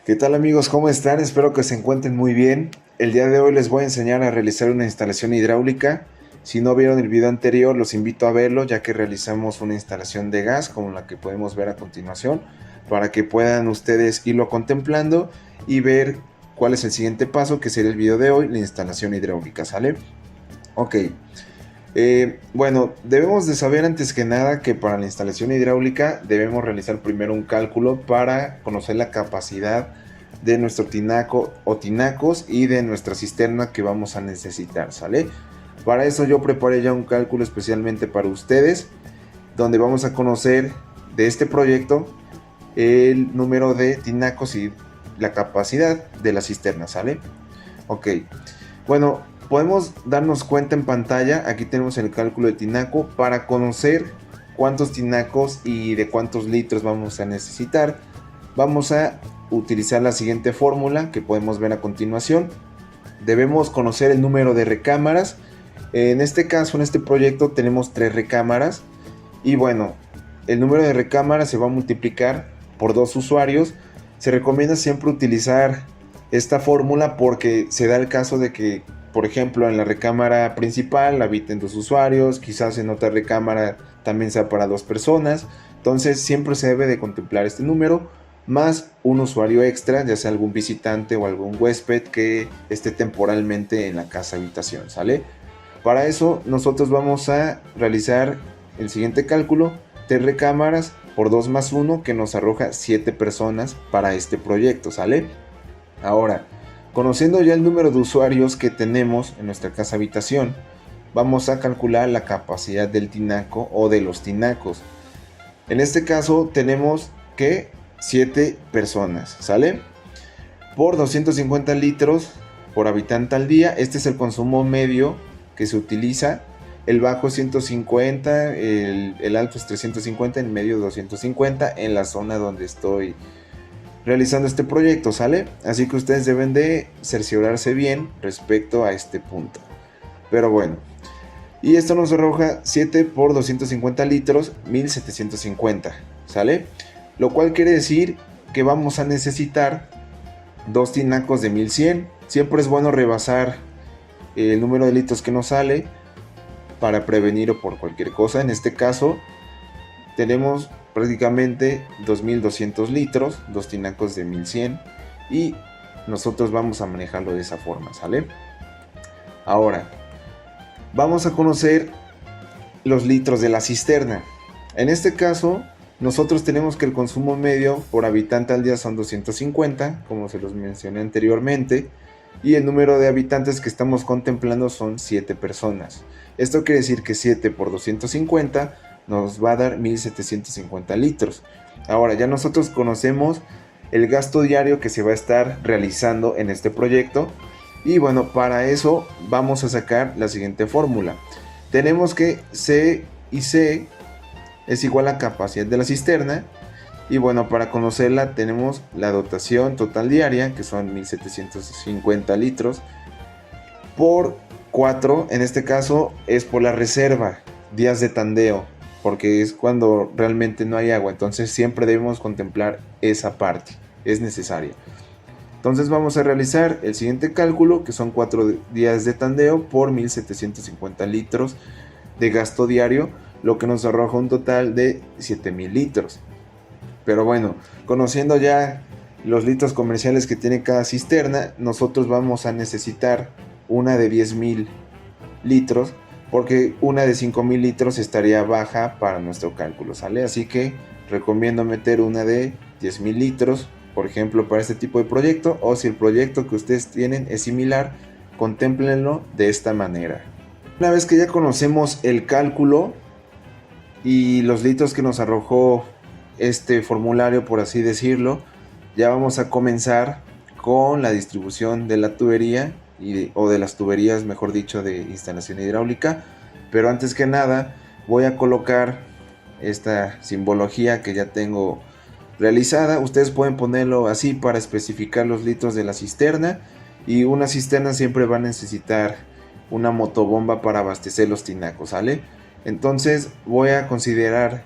¿Qué tal amigos? ¿Cómo están? Espero que se encuentren muy bien. El día de hoy les voy a enseñar a realizar una instalación hidráulica. Si no vieron el video anterior, los invito a verlo, ya que realizamos una instalación de gas como la que podemos ver a continuación, para que puedan ustedes irlo contemplando y ver cuál es el siguiente paso, que sería el video de hoy, la instalación hidráulica, ¿sale? Ok. Bueno, debemos de saber antes que nada que para la instalación hidráulica debemos realizar primero un cálculo para conocer la capacidad de nuestro tinaco o tinacos y de nuestra cisterna que vamos a necesitar, ¿sale? Para eso yo preparé ya un cálculo especialmente para ustedes, donde vamos a conocer de este proyecto el número de tinacos y la capacidad de la cisterna, ¿sale? Ok. Bueno, podemos darnos cuenta en pantalla, aquí tenemos el cálculo de tinaco para conocer cuántos tinacos y de cuántos litros vamos a necesitar. Vamos a utilizar la siguiente fórmula que podemos ver a continuación. Debemos conocer el número de recámaras. En este caso, en este proyecto tenemos 3 recámaras y bueno, el número de recámaras se va a multiplicar por 2 usuarios. Se recomienda siempre utilizar esta fórmula porque se da el caso de que, por ejemplo, en la recámara principal habiten 2 usuarios, quizás en otra recámara también sea para 2 personas. Entonces siempre se debe de contemplar este número más un usuario extra, ya sea algún visitante o algún huésped que esté temporalmente en la casa habitación, ¿sale? Para eso nosotros vamos a realizar el siguiente cálculo: 3 recámaras por 2 más 1, que nos arroja 7 personas para este proyecto, ¿sale? Ahora, conociendo ya el número de usuarios que tenemos en nuestra casa habitación, vamos a calcular la capacidad del tinaco o de los tinacos. En este caso tenemos que 7 personas, ¿sale? Por 250 litros por habitante al día. Este es el consumo medio que se utiliza. El bajo es 150, el alto es 350, en medio 250 en la zona donde estoy realizando este proyecto, ¿sale? Así que ustedes deben de cerciorarse bien respecto a este punto. Pero bueno, y esto nos arroja 7 por 250 litros, 1750, ¿sale? Lo cual quiere decir que vamos a necesitar 2 tinacos de 1100. Siempre es bueno rebasar el número de litros que nos sale para prevenir o por cualquier cosa. En este caso tenemos prácticamente 2200 litros, 2 tinacos de 1100, y nosotros vamos a manejarlo de esa forma, ¿sale? Ahora vamos a conocer los litros de la cisterna. En este caso nosotros tenemos que el consumo medio por habitante al día son 250, como se los mencioné anteriormente, y el número de habitantes que estamos contemplando son 7 personas. Esto quiere decir que 7 por 250 nos va a dar 1750 litros. Ahora ya nosotros conocemos el gasto diario que se va a estar realizando en este proyecto, y bueno, para eso vamos a sacar la siguiente fórmula. Tenemos que C y C es igual a capacidad de la cisterna, y bueno, para conocerla tenemos la dotación total diaria, que son 1750 litros, por 4, en este caso es por la reserva, días de tandeo, porque es cuando realmente no hay agua. Entonces siempre debemos contemplar esa parte, es necesaria. Entonces vamos a realizar el siguiente cálculo, que son 4 días de tandeo por 1750 litros de gasto diario, lo que nos arroja un total de 7000 litros. Pero bueno, conociendo ya los litros comerciales que tiene cada cisterna, nosotros vamos a necesitar una de 10,000 litros, porque una de 5000 litros estaría baja para nuestro cálculo, ¿sale? Así que recomiendo meter una de 10,000 litros, por ejemplo, para este tipo de proyecto, o si el proyecto que ustedes tienen es similar, contémplenlo de esta manera. Una vez que ya conocemos el cálculo y los litros que nos arrojó este formulario, por así decirlo, ya vamos a comenzar con la distribución de la tubería o de las tuberías, mejor dicho, de instalación hidráulica. Pero antes que nada voy a colocar esta simbología que ya tengo realizada. Ustedes pueden ponerlo así para especificar los litros de la cisterna, y una cisterna siempre va a necesitar una motobomba para abastecer los tinacos, ¿sale? Entonces voy a considerar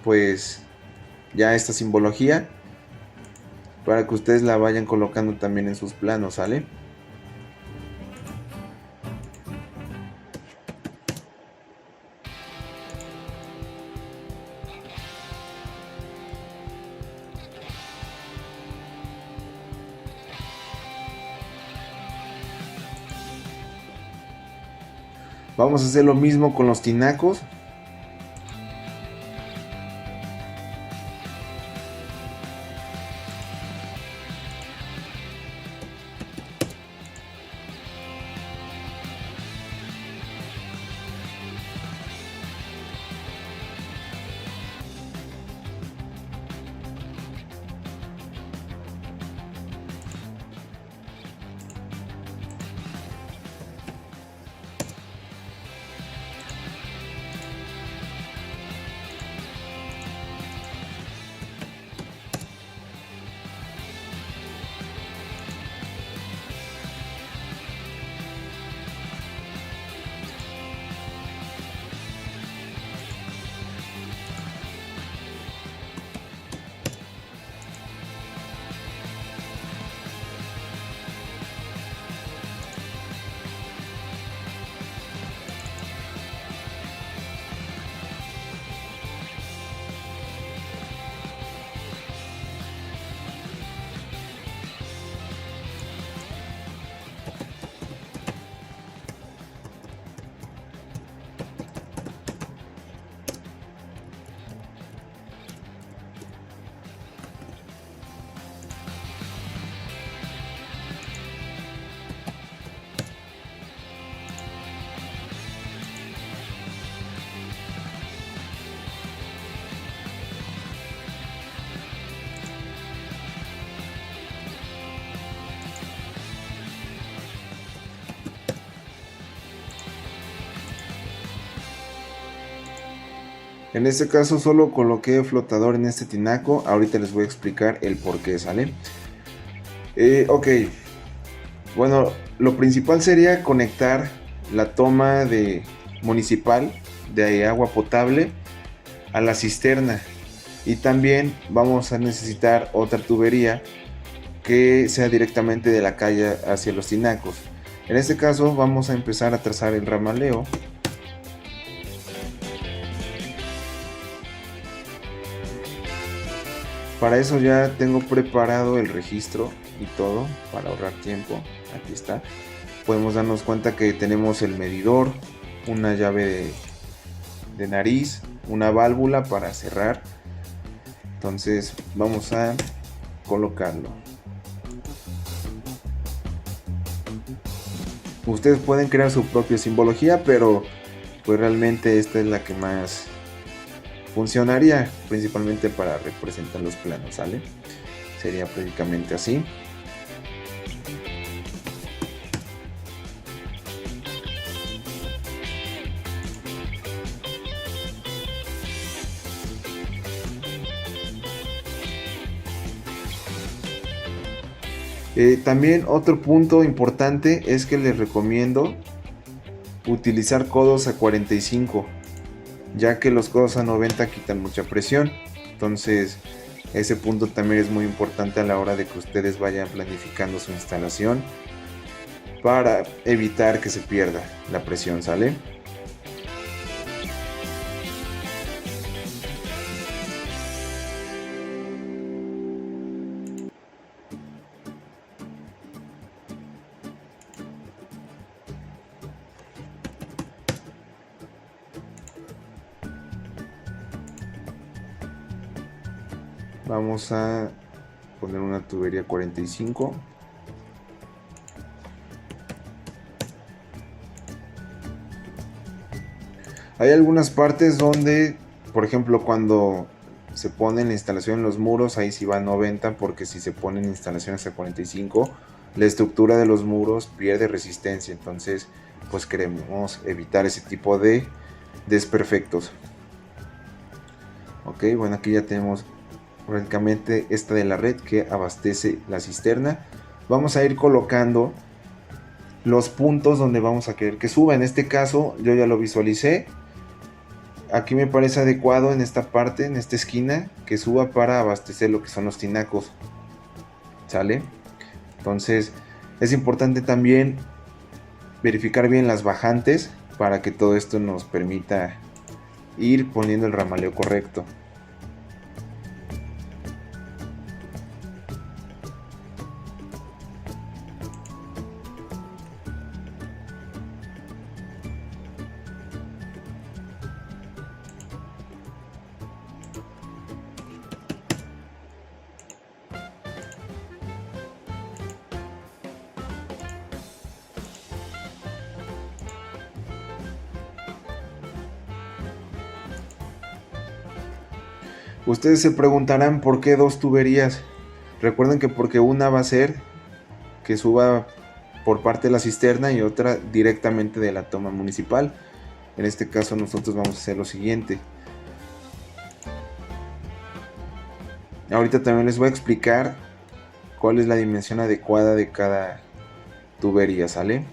pues ya esta simbología, para que ustedes la vayan colocando también en sus planos, ¿sale? Vamos a hacer lo mismo con los tinacos. En este caso solo coloqué flotador en este tinaco. Ahorita les voy a explicar el por qué, ¿sale? Ok. Bueno, lo principal sería conectar la toma municipal de agua potable a la cisterna. Y también vamos a necesitar otra tubería que sea directamente de la calle hacia los tinacos. En este caso vamos a empezar a trazar el ramaleo. Para eso ya tengo preparado el registro y todo para ahorrar tiempo. Aquí está. Podemos darnos cuenta que tenemos el medidor, una llave de nariz, una válvula para cerrar. Entonces vamos a colocarlo. Ustedes pueden crear su propia simbología, pero pues realmente esta es la que más funcionaría, principalmente para representar los planos, ¿sale? Sería prácticamente así. También otro punto importante es que les recomiendo utilizar codos a 45, ya que los codos a 90 quitan mucha presión. Entonces ese punto también es muy importante a la hora de que ustedes vayan planificando su instalación para evitar que se pierda la presión, ¿sale? Vamos a poner una tubería 45. Hay algunas partes donde, por ejemplo, cuando se pone la instalación en los muros, ahí sí va a 90, porque si se ponen instalaciones a 45, la estructura de los muros pierde resistencia. Entonces, pues queremos evitar ese tipo de desperfectos. Ok, bueno, aquí ya tenemos prácticamente esta de la red que abastece la cisterna. Vamos a ir colocando los puntos donde vamos a querer que suba. En este caso yo ya lo visualicé. Aquí me parece adecuado en esta parte, en esta esquina, que suba para abastecer lo que son los tinacos. ¿sale? Entonces es importante también verificar bien las bajantes para que todo esto nos permita ir poniendo el ramaleo correcto. Ustedes se preguntarán por qué dos tuberías. Recuerden que porque una va a ser que suba por parte de la cisterna y otra directamente de la toma municipal. En este caso nosotros vamos a hacer lo siguiente. Ahorita también les voy a explicar cuál es la dimensión adecuada de cada tubería, ¿sale?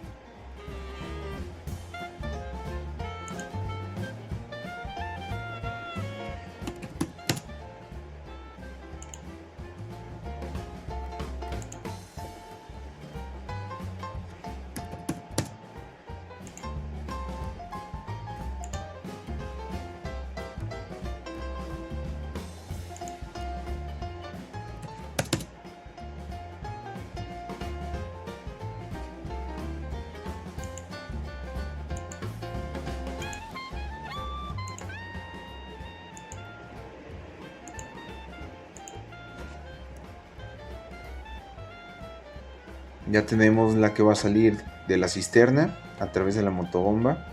Ya tenemos la que va a salir de la cisterna a través de la motobomba.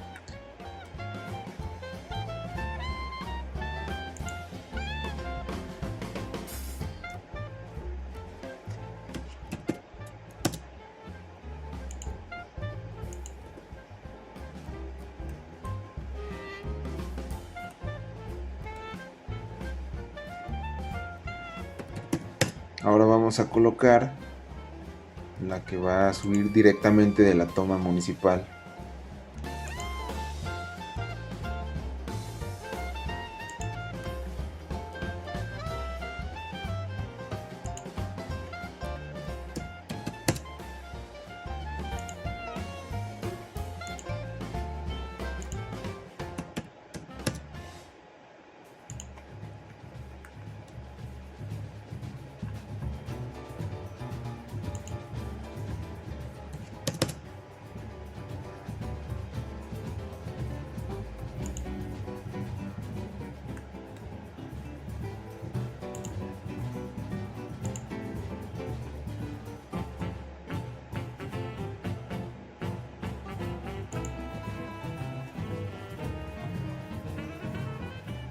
Ahora vamos a colocar la que va a subir directamente de la toma municipal.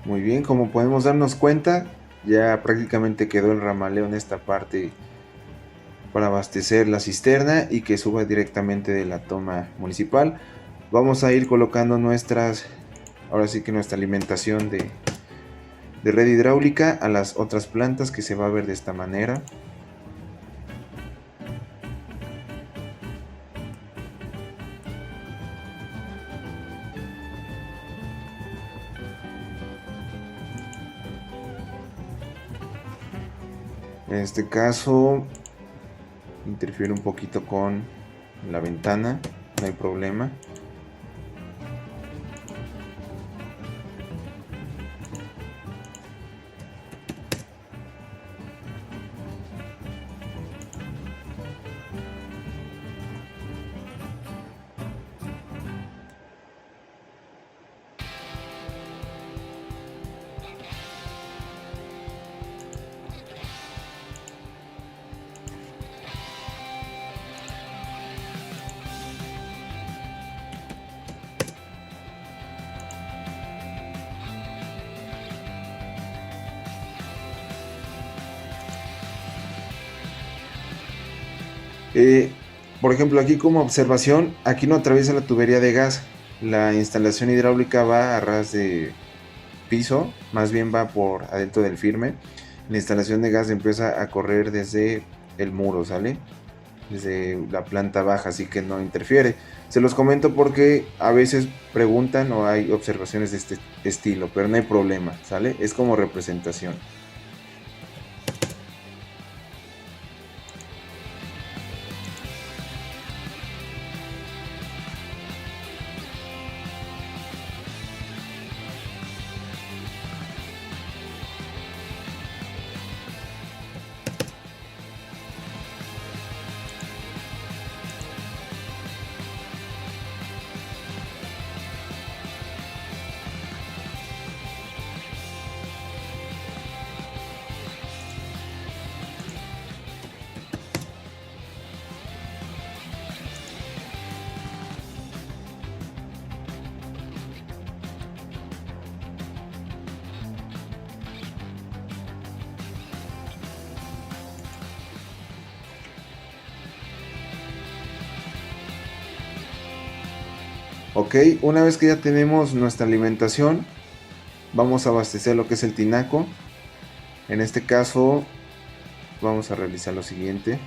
Muy bien, como podemos darnos cuenta, ya prácticamente quedó el ramaleo en esta parte para abastecer la cisterna y que suba directamente de la toma municipal. Vamos a ir colocando ahora sí que nuestra alimentación de red hidráulica a las otras plantas, que se va a ver de esta manera. En este caso interfiere un poquito con la ventana, no hay problema. Por ejemplo, aquí como observación, aquí no atraviesa la tubería de gas. La instalación hidráulica va a ras de piso, más bien va por adentro del firme. La instalación de gas empieza a correr desde el muro, ¿sale? Desde la planta baja, así que no interfiere. Se los comento porque a veces preguntan o hay observaciones de este estilo, pero no hay problema, ¿sale? Es como representación. Ok, una vez que ya tenemos nuestra alimentación, vamos a abastecer lo que es el tinaco. En este caso vamos a realizar lo siguiente.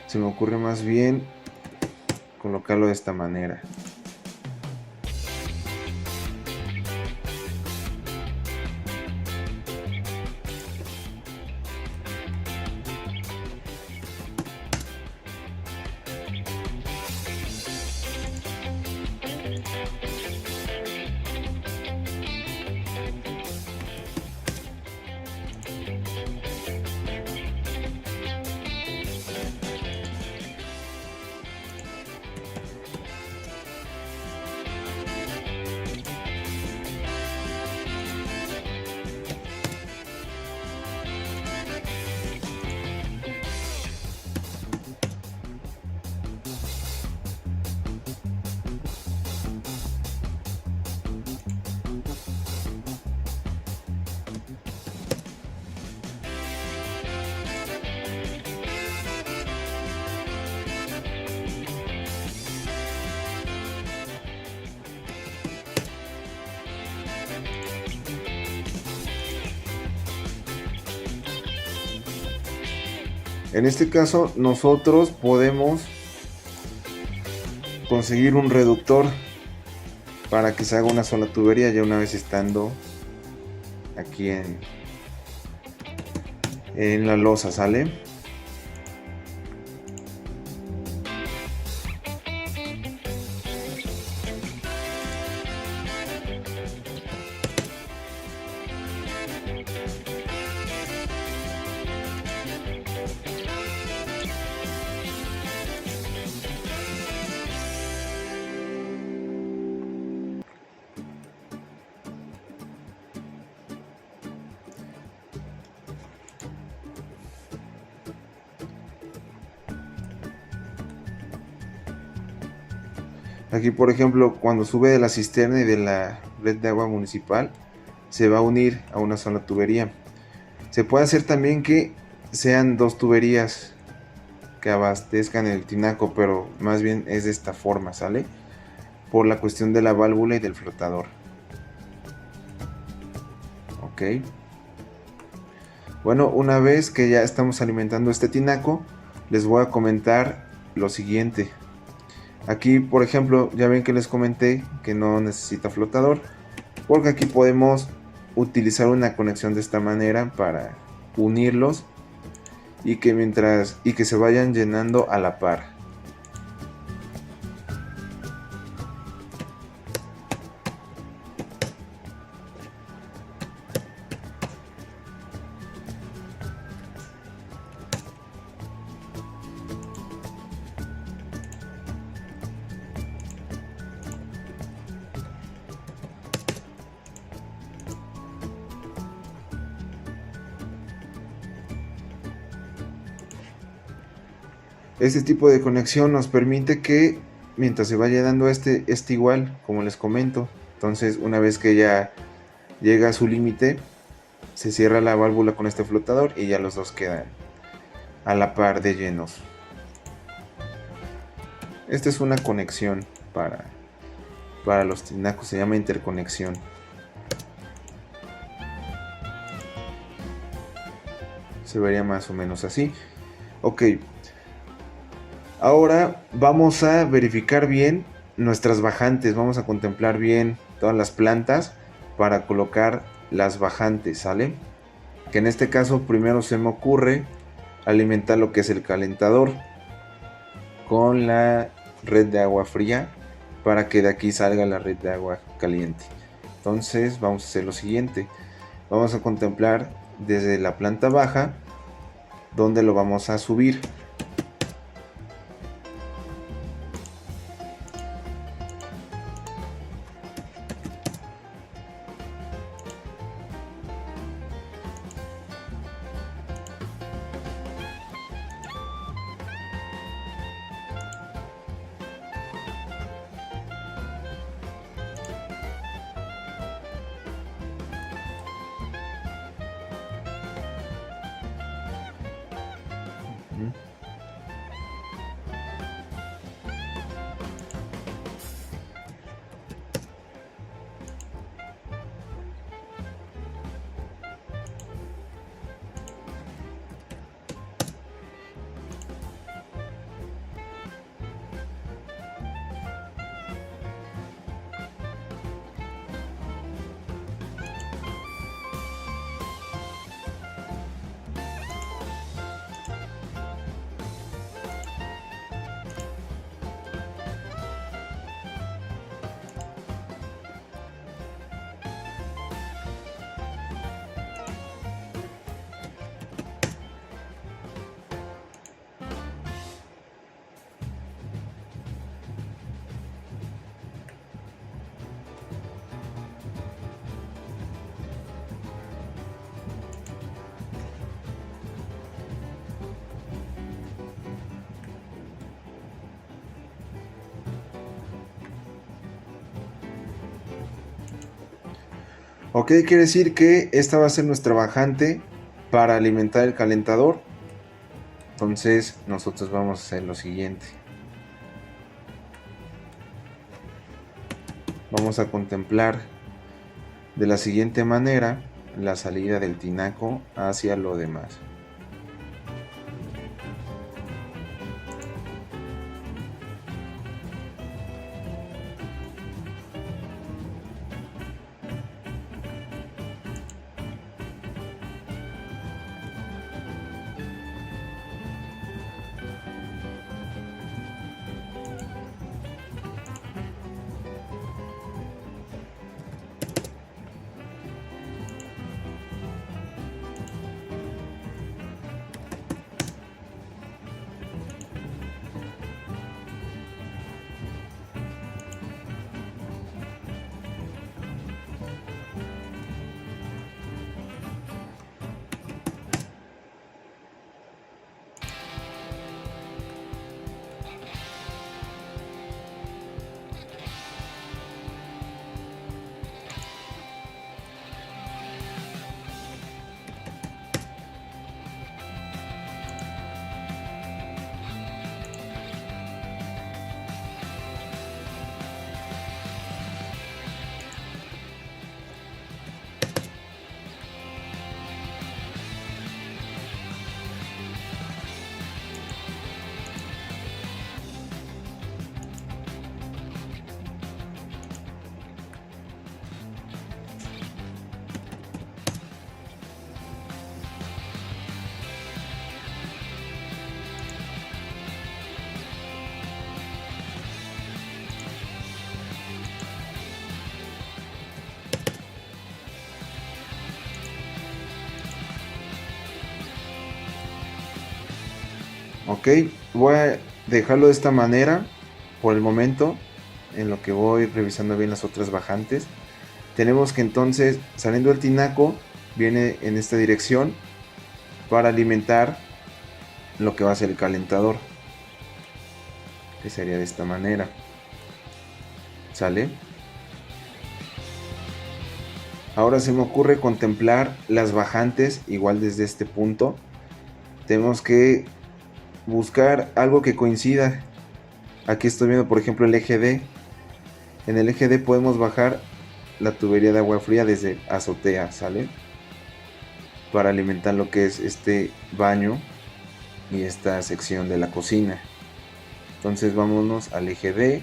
Se me ocurre más bien colocarlo de esta manera. En este caso nosotros podemos conseguir un reductor para que se haga una sola tubería ya una vez estando aquí en la losa, ¿sale? Aquí, por ejemplo, cuando sube de la cisterna y de la red de agua municipal, se va a unir a una sola tubería. Se puede hacer también que sean dos tuberías que abastezcan el tinaco, pero más bien es de esta forma, ¿sale? Por la cuestión de la válvula y del flotador. Ok. Bueno, una vez que ya estamos alimentando este tinaco, les voy a comentar lo siguiente. Aquí, por ejemplo, ya ven que les comenté que no necesita flotador, porque aquí podemos utilizar una conexión de esta manera para unirlos y que se vayan llenando a la par. Este tipo de conexión nos permite que mientras se vaya dando este igual, como les comento. Entonces, una vez que ya llega a su límite, se cierra la válvula con este flotador y ya los dos quedan a la par de llenos. Esta es una conexión para los tinacos, se llama interconexión. Se vería más o menos así. Ok. Ahora vamos a verificar bien nuestras bajantes. Vamos a contemplar bien todas las plantas para colocar las bajantes, ¿sale? Que en este caso primero se me ocurre alimentar lo que es el calentador con la red de agua fría para que de aquí salga la red de agua caliente. Entonces vamos a hacer lo siguiente. Vamos a contemplar desde la planta baja donde lo vamos a subir. Ok, quiere decir que esta va a ser nuestra bajante para alimentar el calentador. Entonces nosotros vamos a hacer lo siguiente. Vamos a contemplar de la siguiente manera la salida del tinaco hacia lo demás. Ok, voy a dejarlo de esta manera por el momento, en lo que voy revisando bien las otras bajantes. Tenemos que entonces, saliendo del tinaco, viene en esta dirección para alimentar lo que va a ser el calentador, que sería de esta manera. ¿Sale? Ahora se me ocurre contemplar las bajantes igual desde este punto. Tenemos que buscar algo que coincida. Aquí estoy viendo por ejemplo el eje D. En el eje D podemos bajar la tubería de agua fría desde azotea, ¿sale? Para alimentar lo que es este baño y esta sección de la cocina. Entonces vámonos al eje D,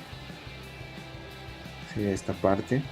sería esta parte.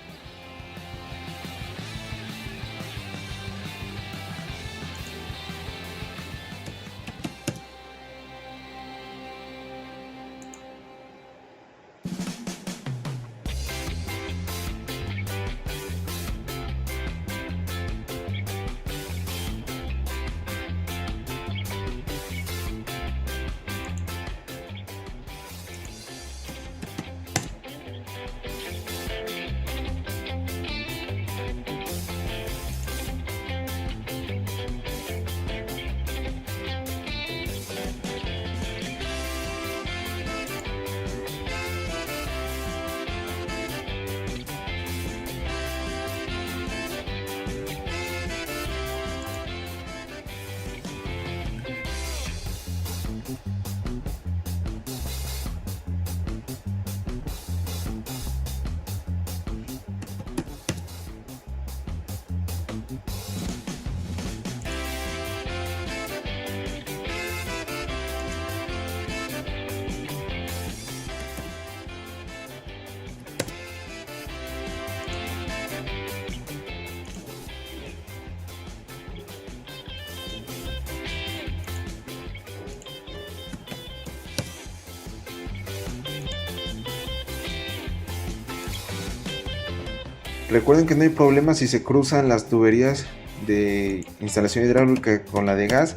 Recuerden que no hay problema si se cruzan las tuberías de instalación hidráulica con la de gas.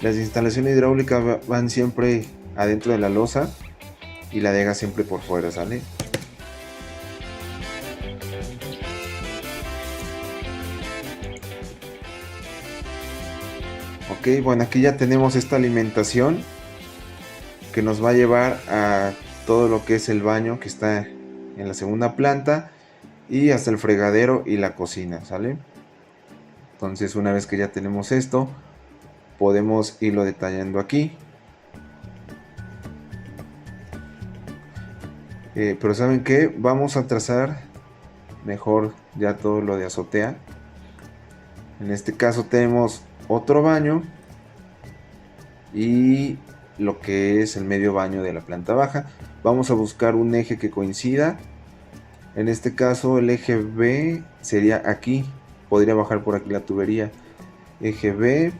Las de instalación hidráulica van siempre adentro de la losa y la de gas siempre por fuera, ¿sale? Ok, bueno, aquí ya tenemos esta alimentación que nos va a llevar a todo lo que es el baño que está en la segunda planta y hasta el fregadero y la cocina, ¿sale? Entonces una vez que ya tenemos esto, podemos irlo detallando aquí. Pero ¿saben qué? Vamos a trazar mejor ya todo lo de azotea. En este caso tenemos otro baño y lo que es el medio baño de la planta baja. Vamos a buscar un eje que coincida. En este caso el eje B sería aquí. Podría bajar por aquí la tubería. Eje B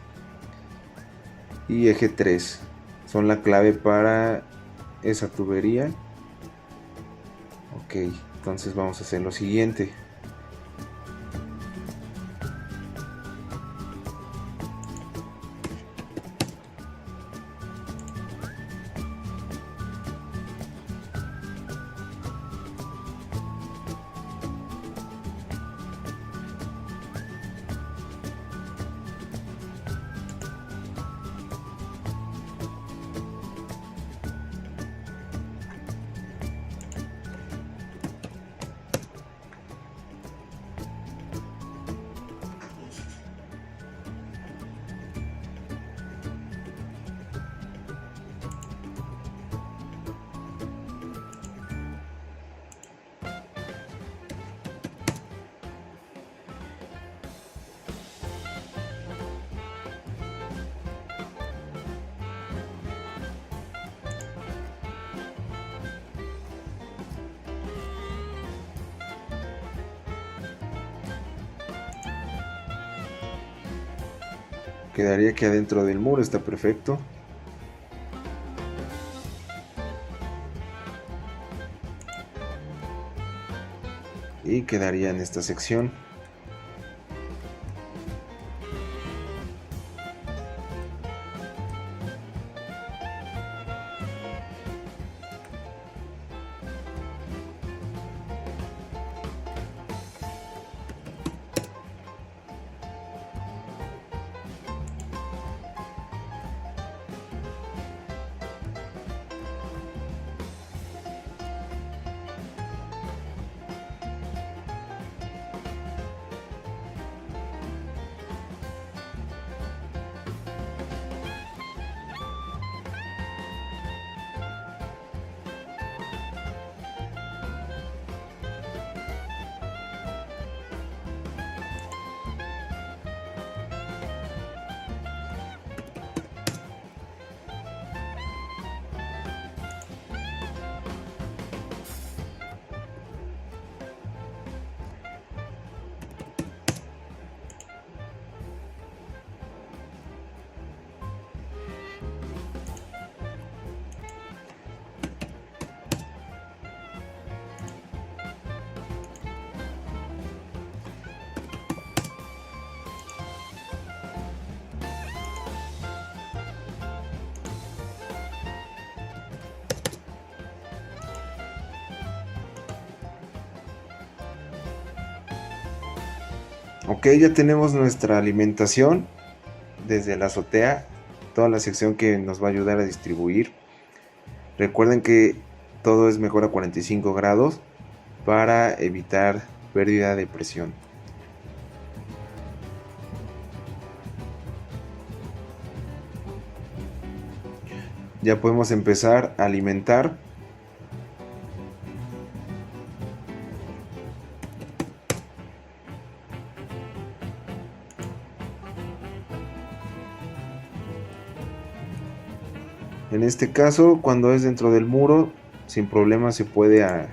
y eje 3 son la clave para esa tubería. Ok, entonces vamos a hacer lo siguiente. Quedaría aquí adentro del muro, está perfecto. Y quedaría en esta sección. Ok, ya tenemos nuestra alimentación desde la azotea, toda la sección que nos va a ayudar a distribuir. Recuerden que todo es mejor a 45 grados para evitar pérdida de presión. Ya podemos empezar a alimentar. En este caso, cuando es dentro del muro, sin problema se puede a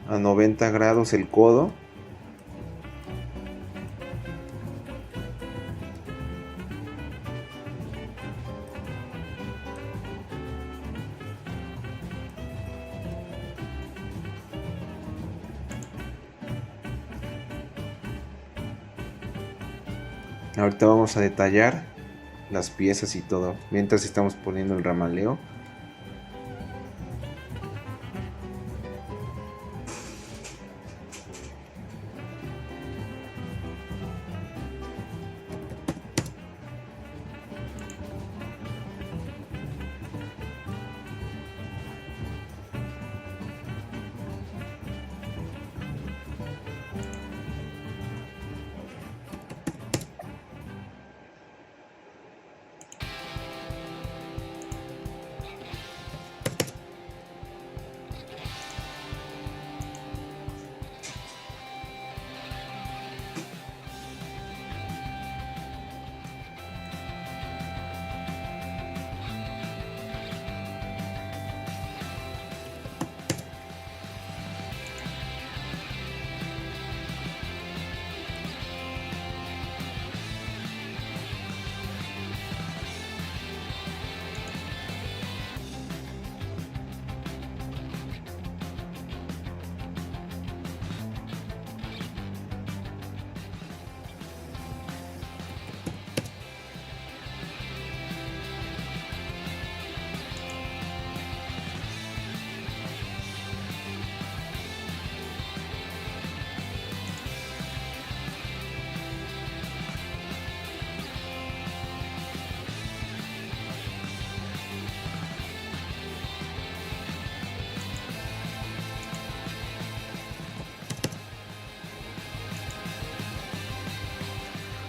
90 grados el codo. Ahorita vamos a detallar las piezas y todo, mientras estamos poniendo el ramaleo.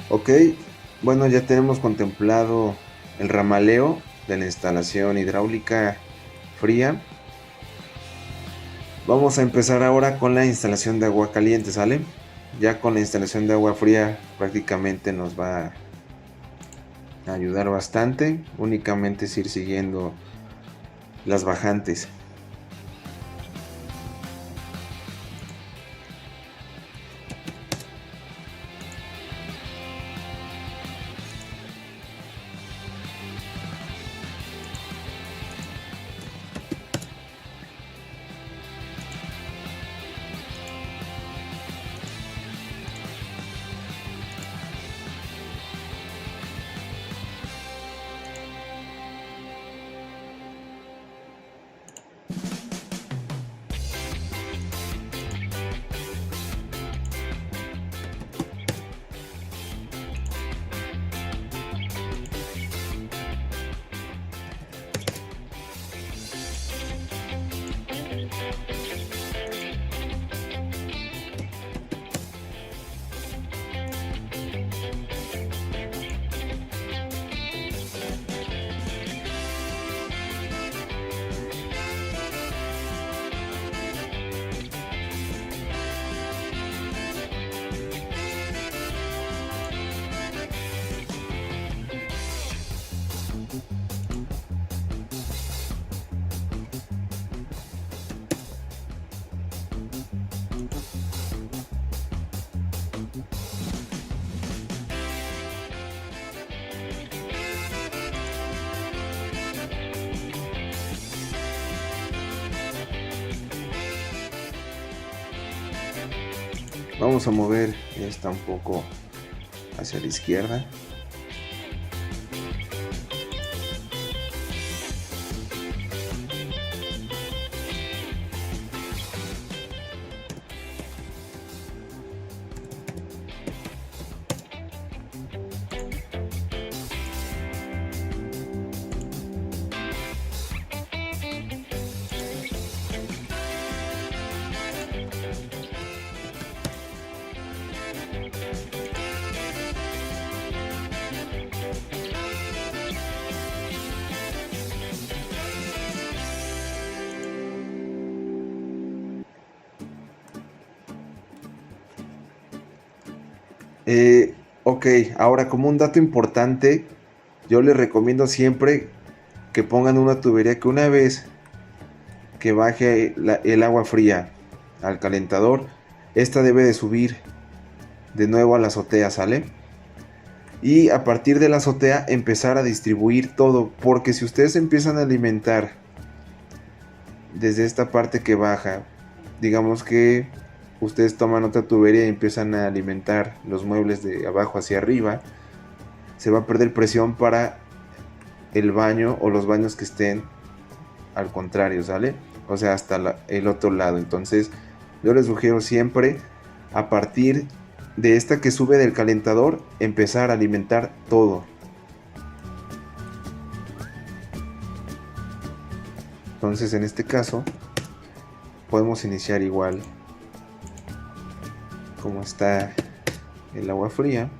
Ok, bueno, ya tenemos contemplado el ramaleo de la instalación hidráulica fría. Vamos a empezar ahora con la instalación de agua caliente, ¿sale? Ya con la instalación de agua fría prácticamente nos va a ayudar bastante. Únicamente es ir siguiendo las bajantes. Vamos a mover esta un poco hacia la izquierda. Ok, ahora como un dato importante, yo les recomiendo siempre que pongan una tubería que una vez que baje el agua fría al calentador, esta debe de subir de nuevo a la azotea, ¿sale? Y a partir de la azotea empezar a distribuir todo, porque si ustedes empiezan a alimentar desde esta parte que baja, digamos que ustedes toman otra tubería y empiezan a alimentar los muebles de abajo hacia arriba, se va a perder presión para el baño o los baños que estén al contrario, ¿sale? O sea, hasta el otro lado. Entonces yo les sugiero siempre a partir de esta que sube del calentador empezar a alimentar todo. Entonces en este caso podemos iniciar igual como está el agua fría.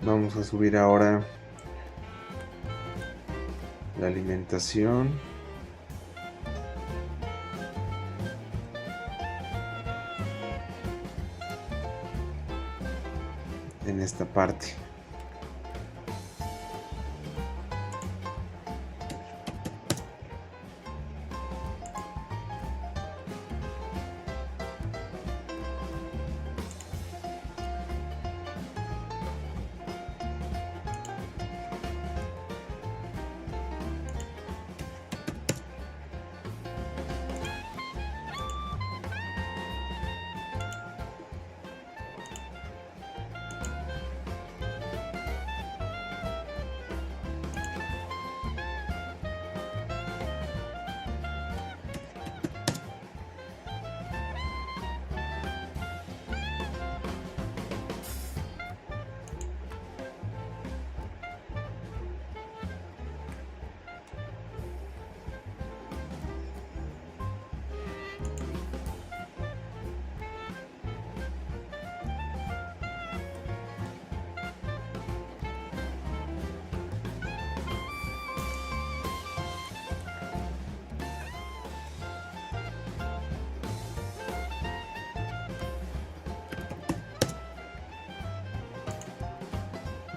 Vamos a subir ahora la alimentación. En esta parte.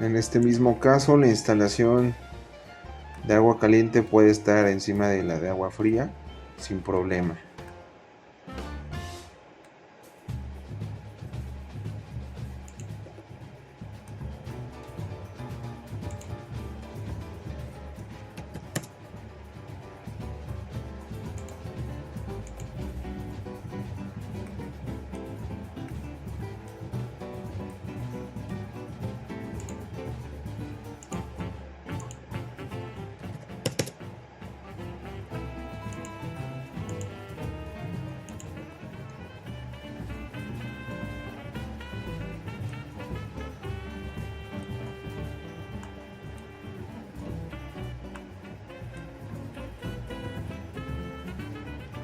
En este mismo caso, la instalación de agua caliente puede estar encima de la de agua fría sin problema.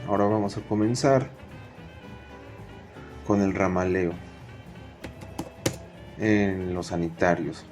Ahora vamos a comenzar con el ramaleo en los sanitarios.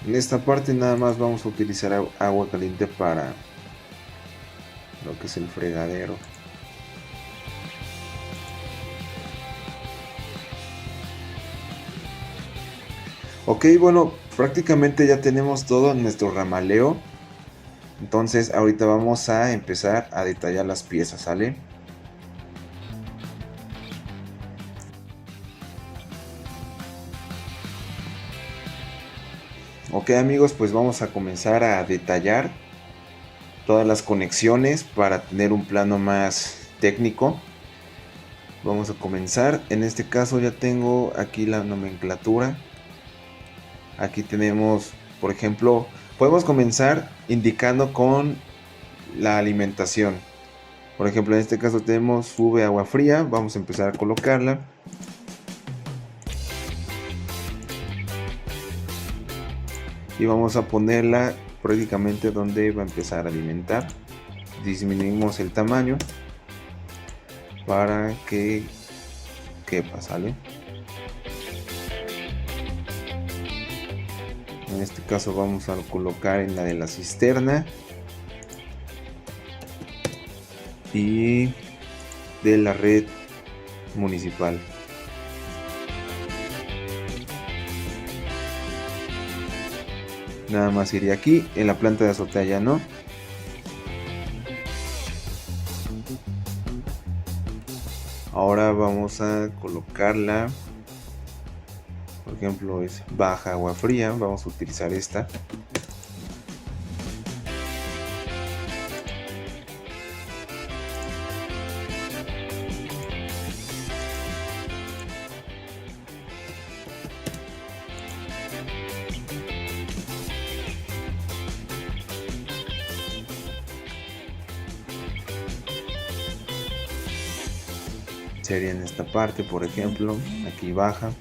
En esta parte nada más vamos a utilizar agua caliente para lo que es el fregadero. Ok, bueno, prácticamente ya tenemos todo en nuestro ramaleo. Entonces ahorita vamos a empezar a detallar las piezas, ¿sale? Ok amigos, pues vamos a comenzar a detallar todas las conexiones para tener un plano más técnico. Vamos a comenzar. En este caso ya tengo aquí la nomenclatura. Aquí tenemos, por ejemplo, podemos comenzar indicando con la alimentación. Por ejemplo, en este caso tenemos sube agua fría. Vamos a empezar a colocarla. Y vamos a ponerla prácticamente donde va a empezar a alimentar. Disminuimos el tamaño para que quepa, ¿sale? En este caso vamos a colocar en la de la cisterna y de la red municipal. Nada más iría aquí, en la planta de azotea ya no. Ahora vamos a colocarla, por ejemplo es baja agua fría, vamos a utilizar esta. Sería en esta parte, por ejemplo, aquí baja.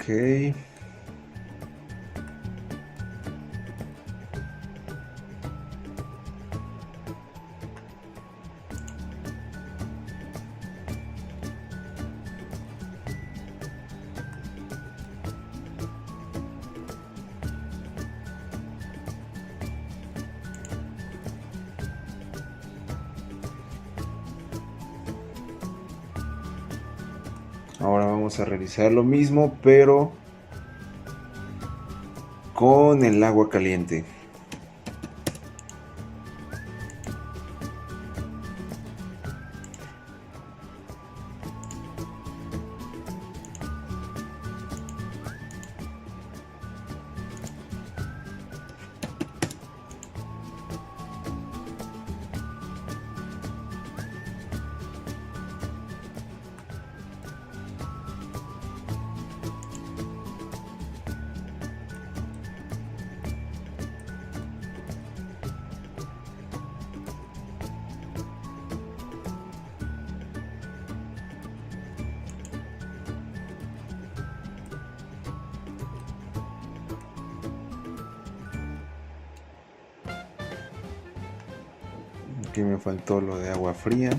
Ok. Ahora vamos a realizar lo mismo, pero con el agua caliente. Aquí me faltó lo de agua fría.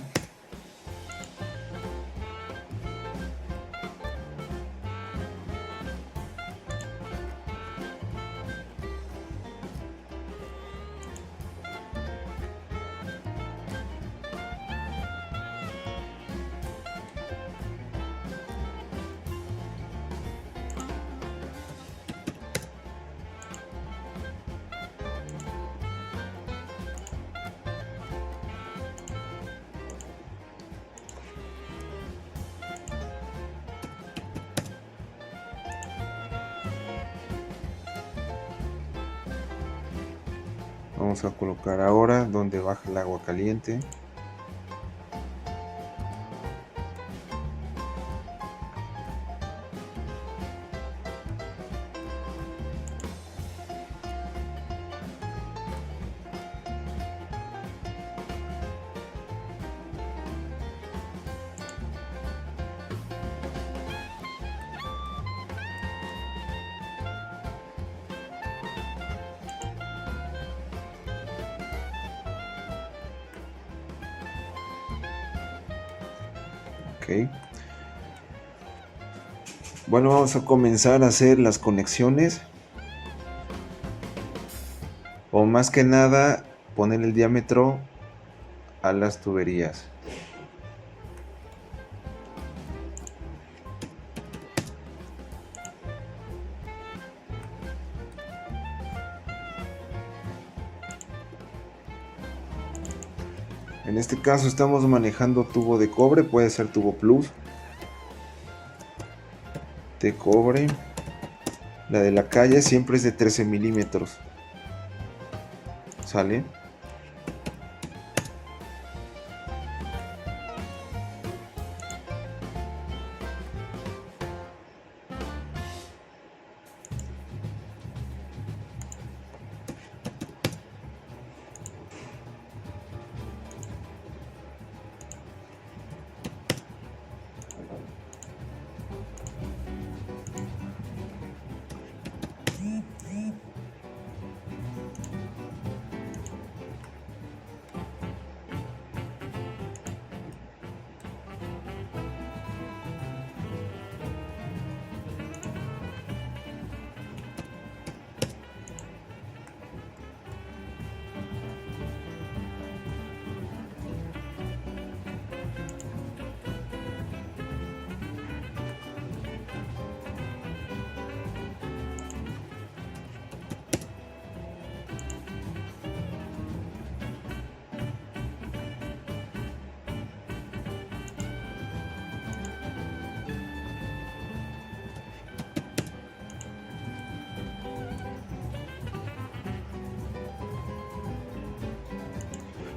Vamos a colocar ahora donde baja el agua caliente. Ok. Bueno, vamos a comenzar a hacer las conexiones. O más que nada, poner el diámetro a las tuberías. En este caso estamos manejando tubo de cobre, puede ser tubo plus de cobre. La de la calle siempre es de 13 milímetros. ¿Sale?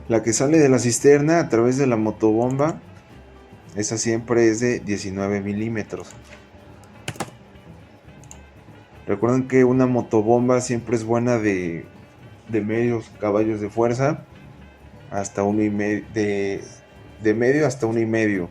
La que sale de la cisterna a través de la motobomba, esa siempre es de 19 milímetros. Recuerden que una motobomba siempre es buena de medios caballos de fuerza hasta 1,5, de medio hasta 1,5.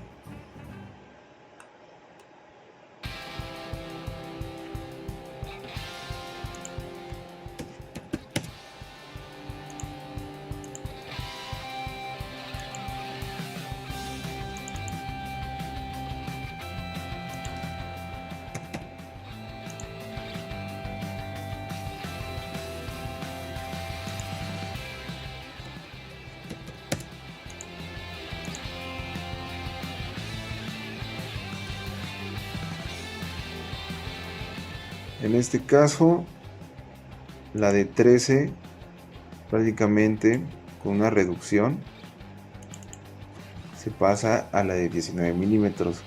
En este caso, la de 13 prácticamente con una reducción se pasa a la de 19 milímetros.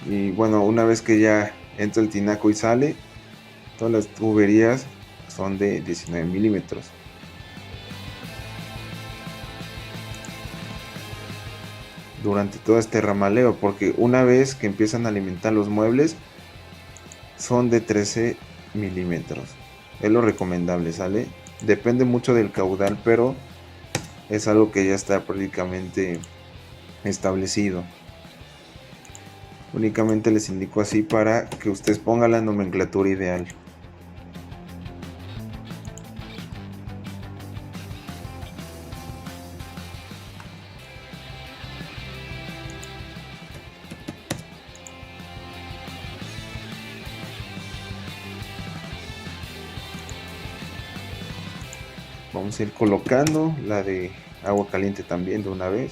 Y bueno, una vez que ya entra el tinaco y sale, todas las tuberías son de 19 milímetros. Durante todo este ramaleo, porque una vez que empiezan a alimentar los muebles, son de 13 milímetros. Es lo recomendable, ¿sale? Depende mucho del caudal, pero es algo que ya está prácticamente establecido. Únicamente les indico así para que ustedes pongan la nomenclatura ideal. Vamos a ir colocando la de agua caliente también de una vez.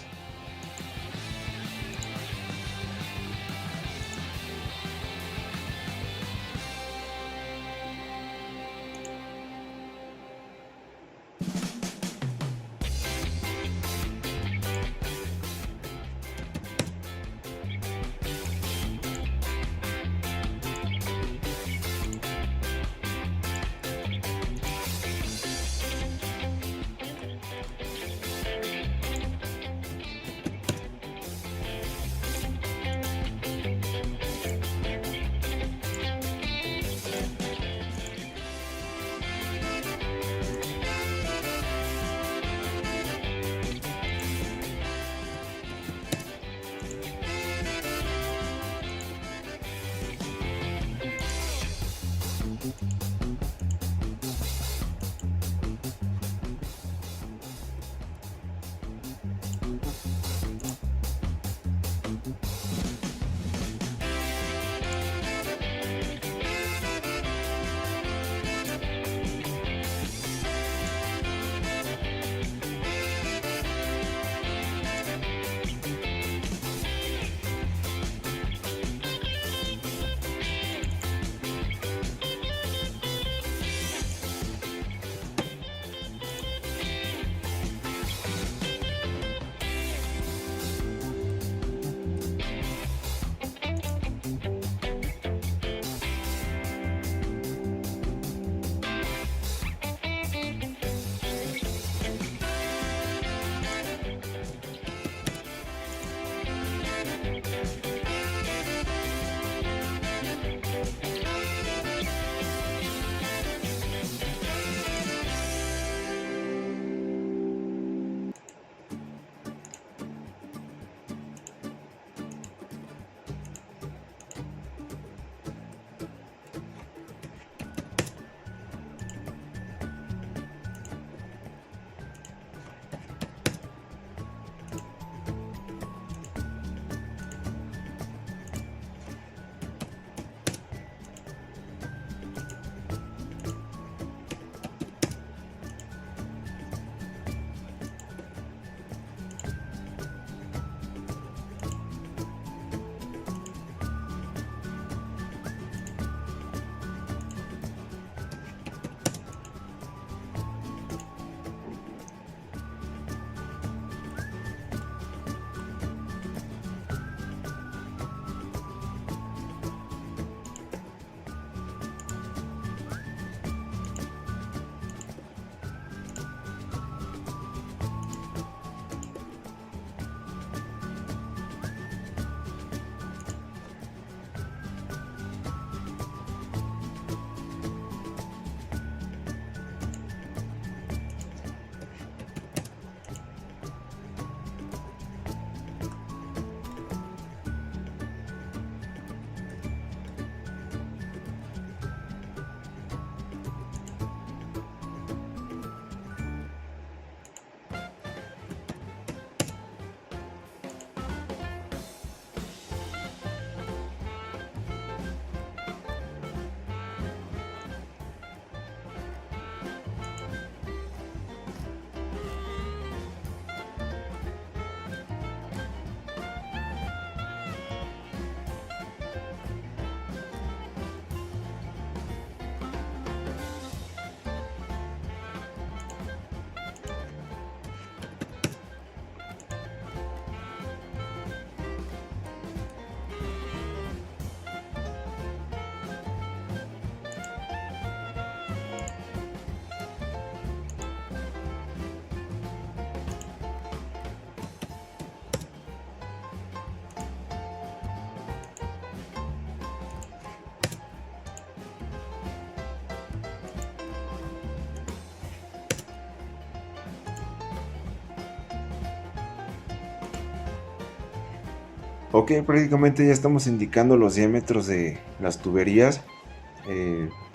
Ok, prácticamente ya estamos indicando los diámetros de las tuberías.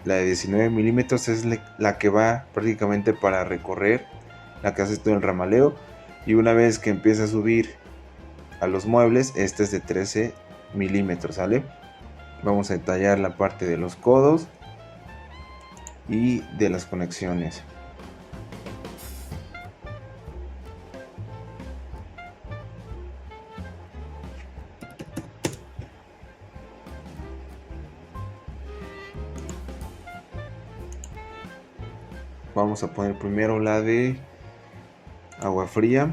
La de 19 milímetros es la que va prácticamente para recorrer, la que hace todo el ramaleo. Y una vez que empieza a subir a los muebles, este es de 13 milímetros, ¿sale? Vamos a detallar la parte de los codos y de las conexiones. Vamos a poner primero la de agua fría.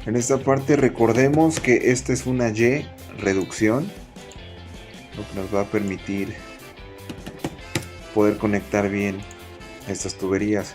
En esta parte recordemos que esta es una Y reducción, lo que nos va a permitir poder conectar bien estas tuberías.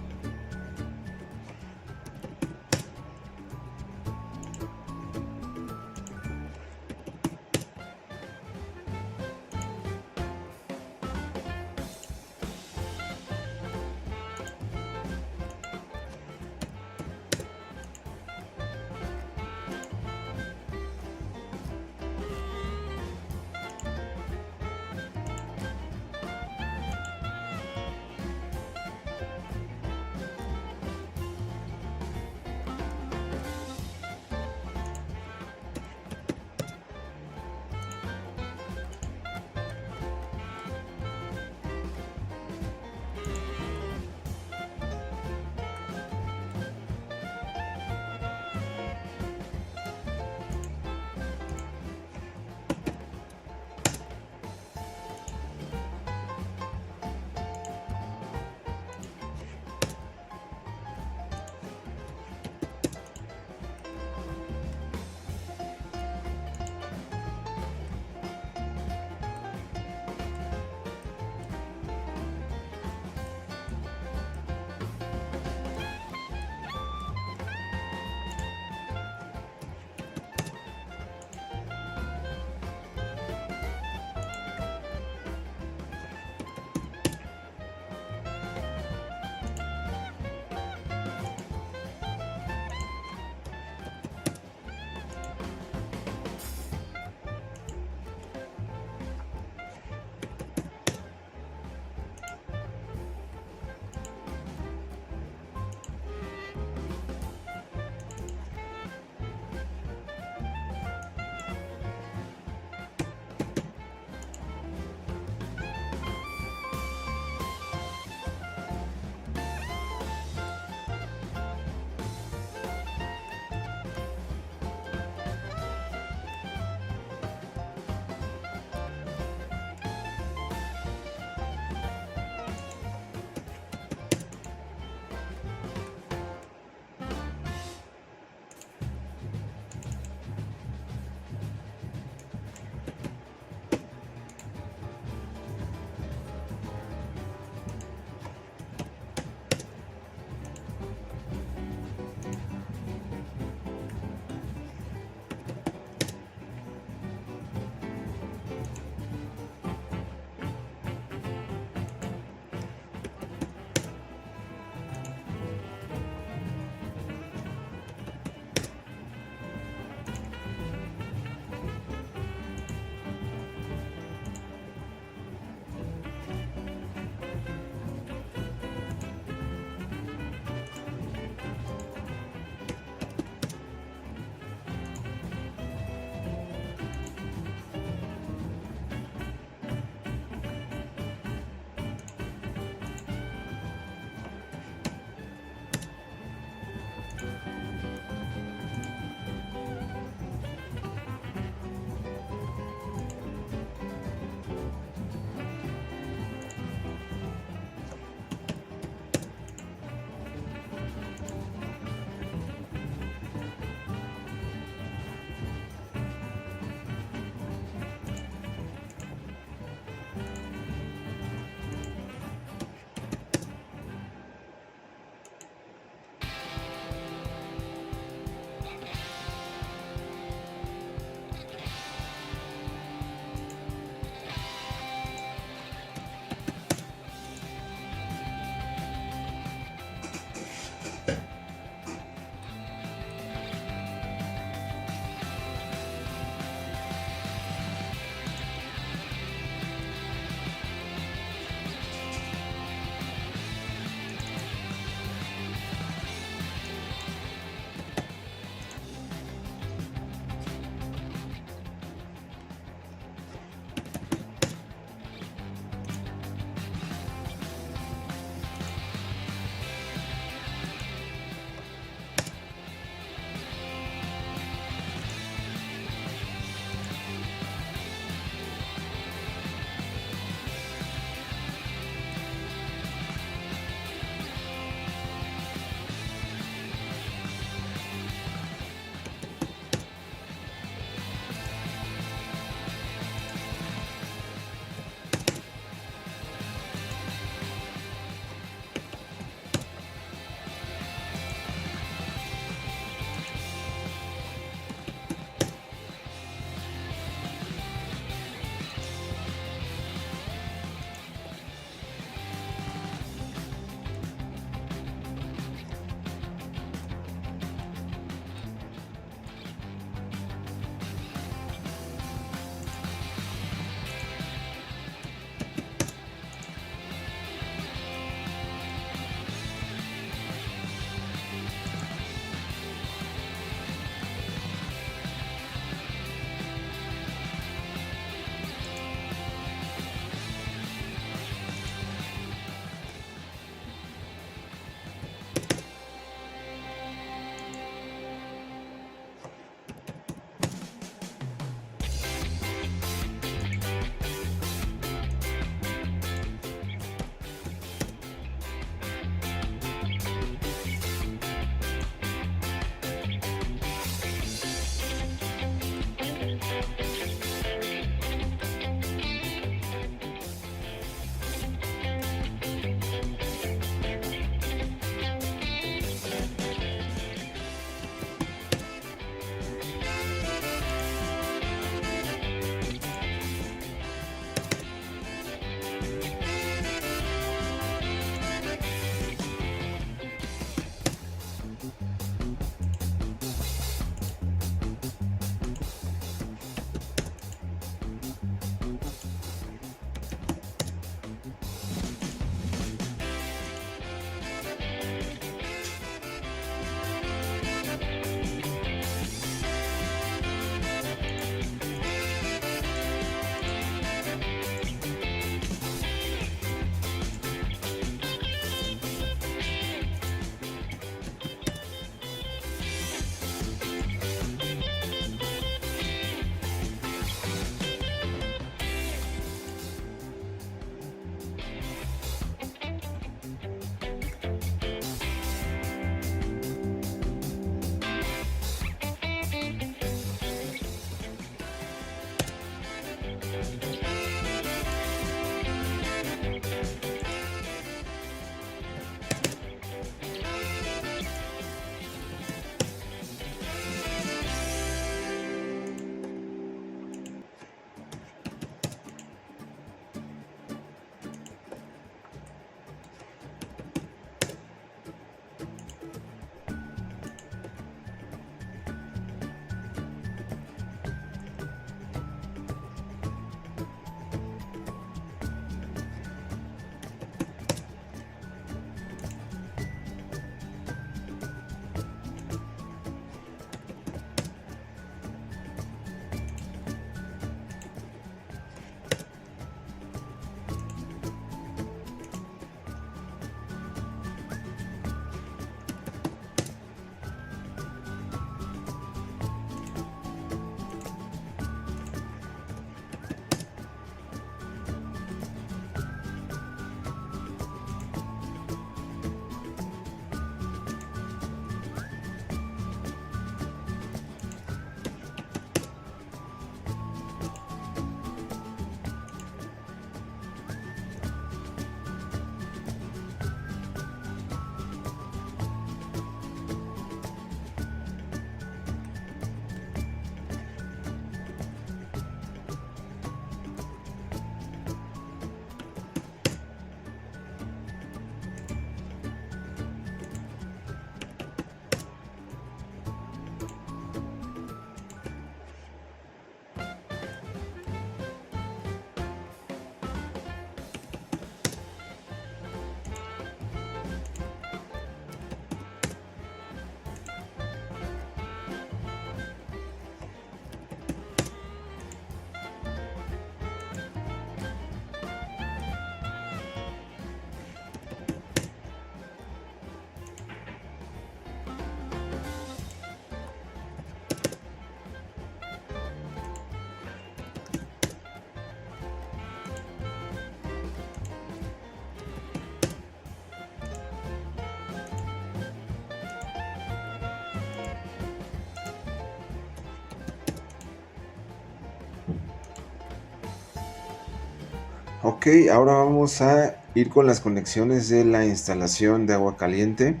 Ok, ahora vamos a ir con las conexiones de la instalación de agua caliente.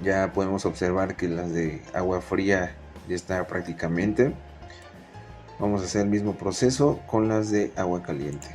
Ya podemos observar que las de agua fría ya está prácticamente. Vamos a hacer el mismo proceso con las de agua caliente.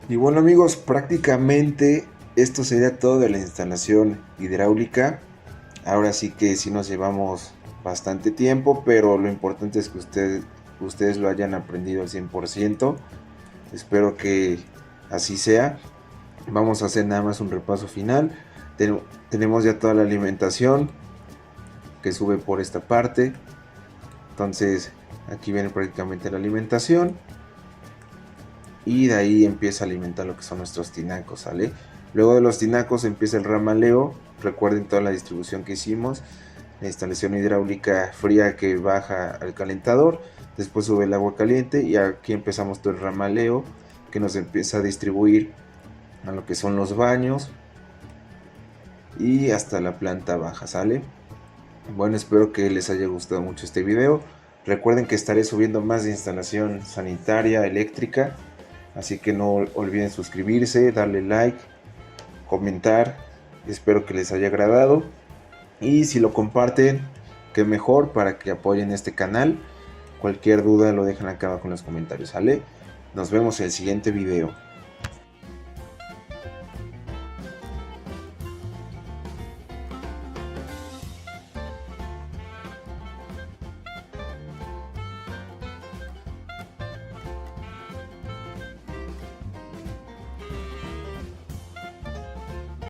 Y bueno amigos, prácticamente esto sería todo de la instalación hidráulica. Ahora sí que sí nos llevamos bastante tiempo, pero lo importante es que ustedes lo hayan aprendido al 100%. Espero que así sea. Vamos a hacer nada más un repaso final. Tenemos ya toda la alimentación que sube por esta parte. Entonces aquí viene prácticamente la alimentación. Y de ahí empieza a alimentar lo que son nuestros tinacos, ¿sale? Luego de los tinacos empieza el ramaleo. Recuerden toda la distribución que hicimos. La instalación hidráulica fría que baja al calentador. Después sube el agua caliente y aquí empezamos todo el ramaleo que nos empieza a distribuir a lo que son los baños y hasta la planta baja, ¿sale? Bueno, espero que les haya gustado mucho este video. Recuerden que estaré subiendo más de instalación sanitaria, eléctrica. Así que no olviden suscribirse, darle like, comentar. Espero que les haya agradado. Y si lo comparten, qué mejor para que apoyen este canal. Cualquier duda lo dejan acá abajo en los comentarios, ¿sale? Nos vemos en el siguiente video.